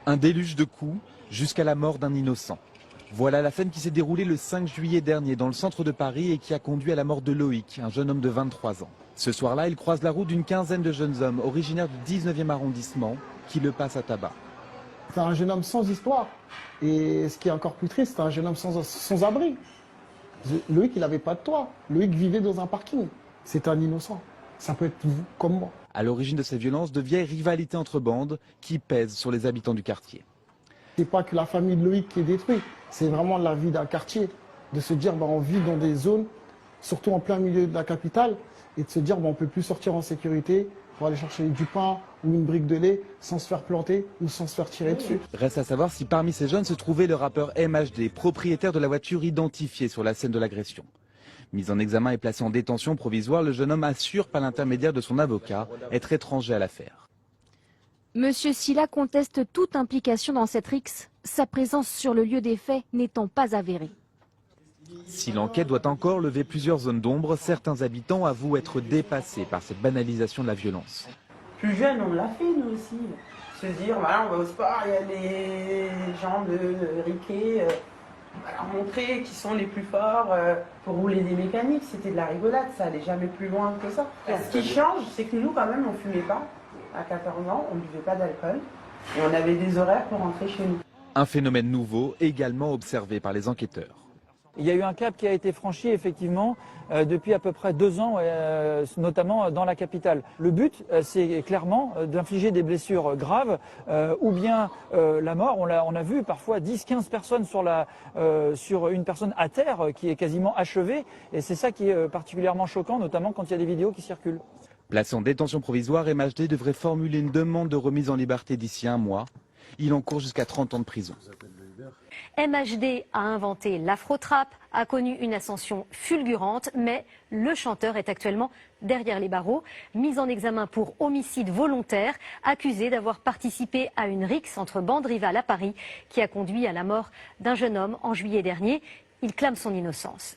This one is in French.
Un déluge de coups jusqu'à la mort d'un innocent. Voilà la scène qui s'est déroulée le 5 juillet dernier dans le centre de Paris et qui a conduit à la mort de Loïc, un jeune homme de 23 ans. Ce soir-là, il croise la route d'une quinzaine de jeunes hommes originaires du 19e arrondissement qui le passent à tabac. C'est un jeune homme sans histoire. Et ce qui est encore plus triste, c'est un jeune homme sans abri. Loïc, il n'avait pas de toit. Loïc vivait dans un parking. C'est un innocent. Ça peut être vous comme moi. À l'origine de ces violences, de vieilles rivalités entre bandes qui pèsent sur les habitants du quartier. C'est pas que la famille de Loïc qui est détruite, c'est vraiment la vie d'un quartier. De se dire, on vit dans des zones, surtout en plein milieu de la capitale, et de se dire, on ne peut plus sortir en sécurité pour aller chercher du pain ou une brique de lait sans se faire planter ou sans se faire tirer dessus. Reste à savoir si parmi ces jeunes se trouvait le rappeur MHD, propriétaire de la voiture identifiée sur la scène de l'agression. Mis en examen et placé en détention provisoire, le jeune homme assure par l'intermédiaire de son avocat être étranger à l'affaire. Monsieur Sylla conteste toute implication dans cette rixe, sa présence sur le lieu des faits n'étant pas avérée. Si l'enquête doit encore lever plusieurs zones d'ombre, certains habitants avouent être dépassés par cette banalisation de la violence. Plus jeune, on l'a fait nous aussi. Se dire, voilà, on va au sport, il y a des gens de riquet, on va leur montrer qui sont les plus forts pour rouler des mécaniques. C'était de la rigolade, ça allait jamais plus loin que ça. Ce qui change, c'est que nous, quand même, on fumait pas. À 14 ans, on ne buvait pas d'alcool et on avait des horaires pour rentrer chez nous. Un phénomène nouveau également observé par les enquêteurs. Il y a eu un cap qui a été franchi effectivement depuis à peu près 2 ans, notamment dans la capitale. Le but, c'est clairement d'infliger des blessures graves ou bien la mort. On a vu parfois 10-15 personnes sur une personne à terre qui est quasiment achevée. Et c'est ça qui est particulièrement choquant, notamment quand il y a des vidéos qui circulent. Placé en détention provisoire, MHD devrait formuler une demande de remise en liberté d'ici 1 mois. Il encourt jusqu'à 30 ans de prison. MHD a inventé l'afro-trap, a connu une ascension fulgurante, mais le chanteur est actuellement derrière les barreaux, mis en examen pour homicide volontaire, accusé d'avoir participé à une rixe entre bandes rivales à Paris qui a conduit à la mort d'un jeune homme en juillet dernier. Il clame son innocence.